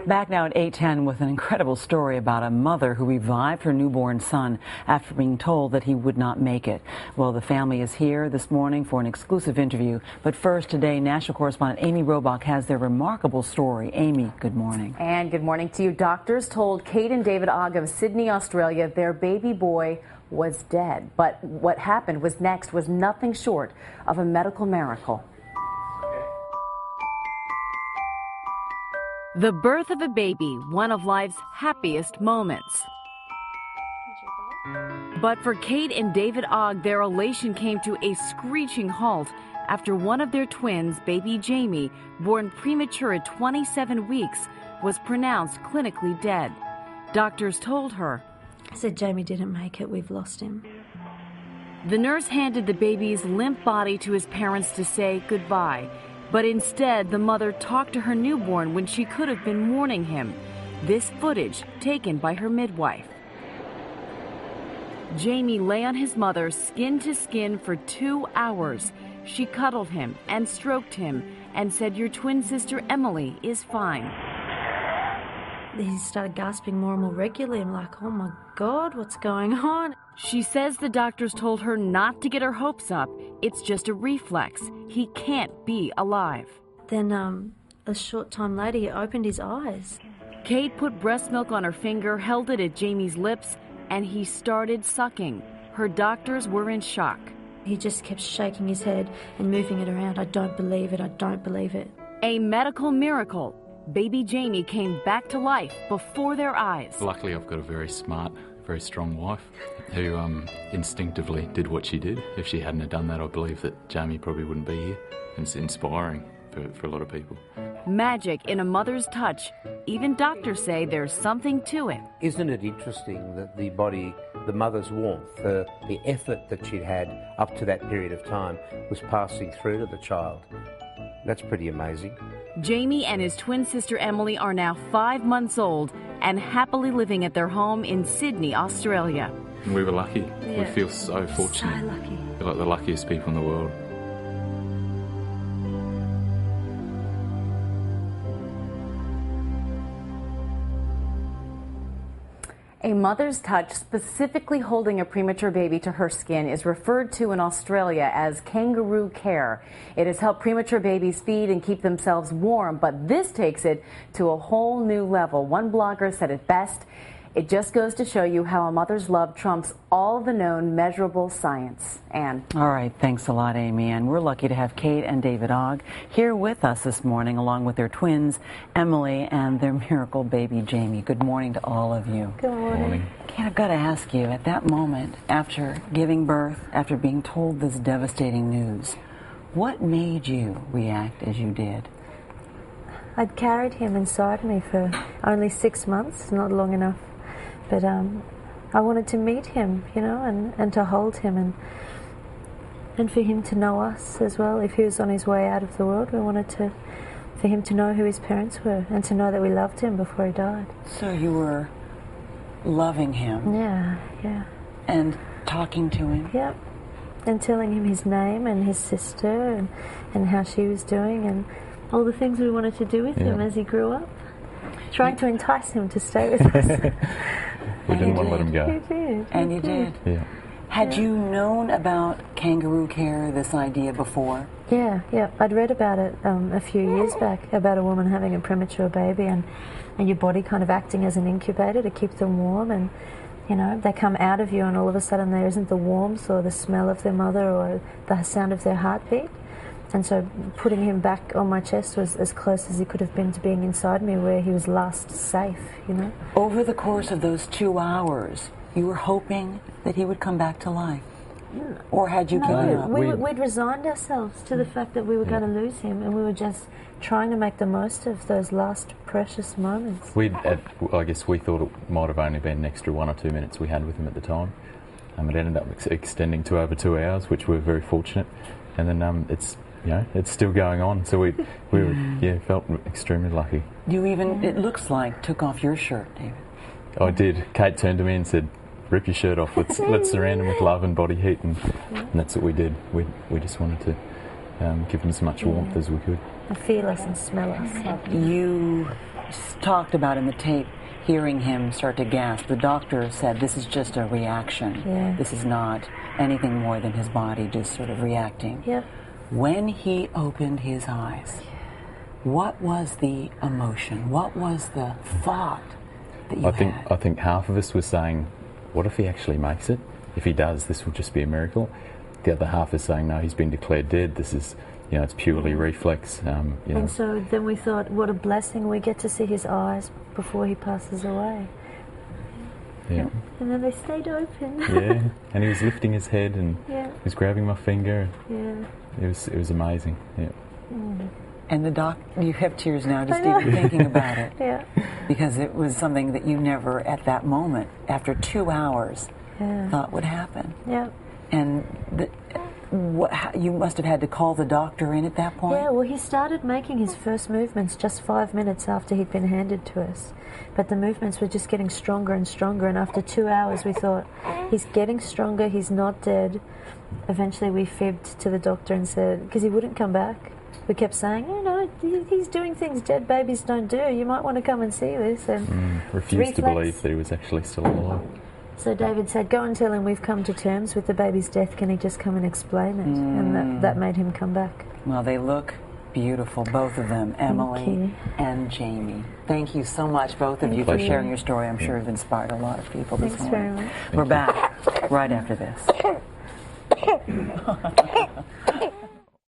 Back now at 8:10 with an incredible story about a mother who revived her newborn son after being told that he would not make it. Well, the family is here this morning for an exclusive interview. But first, today, national correspondent Amy Robach has their remarkable story. Amy, good morning. And good morning to you. Doctors told Kate and David Ogg of Sydney, Australia, their baby boy was dead. But what happened was next was nothing short of a medical miracle. The birth of a baby, one of life's happiest moments. But for Kate and David Ogg, their elation came to a screeching halt after one of their twins, baby Jamie, born premature at 27 weeks, was pronounced clinically dead. Doctors told her, I said, Jamie didn't make it, we've lost him. The nurse handed the baby's limp body to his parents to say goodbye. But instead, the mother talked to her newborn when she could have been mourning him. This footage taken by her midwife. Jamie lay on his mother skin to skin for 2 hours. She cuddled him and stroked him and said, "Your twin sister Emily is fine." He started gasping more and more regularly. I'm like, oh my God, what's going on? She says the doctors told her not to get her hopes up. It's just a reflex. He can't be alive. Then a short time later, he opened his eyes. Kate put breast milk on her finger, held it at Jamie's lips, and he started sucking. Her doctors were in shock. He just kept shaking his head and moving it around. I don't believe it, I don't believe it. A medical miracle. Baby Jamie came back to life before their eyes. Luckily, I've got a very smart, very strong wife who instinctively did what she did. If she hadn't have done that, I believe that Jamie probably wouldn't be here. It's inspiring for a lot of people. Magic in a mother's touch. Even doctors say there's something to it. Isn't it interesting that the body, the mother's warmth, the effort that she'd had up to that period of time was passing through to the child? That's pretty amazing. Jamie and his twin sister Emily are now 5 months old and happily living at their home in Sydney, Australia. We were lucky. Yeah. We feel so fortunate. So lucky. We're like the luckiest people in the world. A mother's touch, specifically holding a premature baby to her skin, is referred to in Australia as kangaroo care. It has helped premature babies feed and keep themselves warm, but this takes it to a whole new level. One blogger said it best, "It just goes to show you how a mother's love trumps all the known measurable science." Anne. All right, thanks a lot, Amy. And we're lucky to have Kate and David Ogg here with us this morning, along with their twins, Emily, and their miracle baby, Jamie. Good morning to all of you. Good morning. Kate, I've got to ask you, at that moment, after giving birth, after being told this devastating news, what made you react as you did? I'd carried him inside me for only 6 months, not long enough. But I wanted to meet him, you know, and to hold him and for him to know us as well. If he was on his way out of the world, we wanted for him to know who his parents were and to know that we loved him before he died. So you were loving him? Yeah, yeah. And talking to him? Yep. And telling him his name and his sister and how she was doing and all the things we wanted to do with him as he grew up. Trying to entice him to stay with us. We didn't want to let him go. You did. And you did? Yeah. Had you known about kangaroo care, this idea, before? Yeah. I'd read about it a few years back, about a woman having a premature baby and your body kind of acting as an incubator to keep them warm, and you know, they come out of you and all of a sudden there isn't the warmth or the smell of their mother or the sound of their heartbeat. And so putting him back on my chest was as close as he could have been to being inside me where he was last safe, you know. Over the course of those 2 hours, you were hoping that he would come back to life? Or had you given up? We'd resigned ourselves to the fact that we were going to lose him, and we were just trying to make the most of those last precious moments. I guess we thought it might have only been an extra 1 or 2 minutes we had with him at the time. It ended up extending to over 2 hours, which we were very fortunate. And then it's still going on. So we felt extremely lucky. You even, it looks like, took off your shirt, David. I did. Kate turned to me and said, "Rip your shirt off. Let's surround him with love and body heat," and that's what we did. We just wanted to give him as much warmth as we could. and feel us and smell us. You talked about in the tape hearing him start to gasp. The doctor said this is just a reaction. Yeah. This is not anything more than his body just sort of reacting. Yep. When he opened his eyes, what was the emotion? What was the thought that you had? I think half of us was saying, what if he actually makes it? If he does, this will just be a miracle. The other half is saying, no, he's been declared dead. This is, it's purely reflex. And so then we thought, what a blessing, we get to see his eyes before he passes away. Yeah. And then they stayed open. Yeah, and he was lifting his head and he was grabbing my finger. Yeah. It was amazing. Yeah. And you have tears now just even thinking about it. Yeah. Because it was something that you never, at that moment, after 2 hours, thought would happen. Yeah. And you must have had to call the doctor in at that point? Yeah, well, he started making his first movements just 5 minutes after he'd been handed to us. But the movements were just getting stronger and stronger, and after 2 hours we thought, he's getting stronger, he's not dead. Eventually we fibbed to the doctor and said, because he wouldn't come back. We kept saying, he's doing things dead babies don't do. You might want to come and see this. And refused to believe that he was actually still alive. So David said, go and tell him we've come to terms with the baby's death. Can he just come and explain it? And that made him come back. Well, they look beautiful, both of them, Emily and Jamie. Thank you so much, both of you, for sharing your story. I'm sure it's inspired a lot of people this Thanks morning. very much. We're back right after this.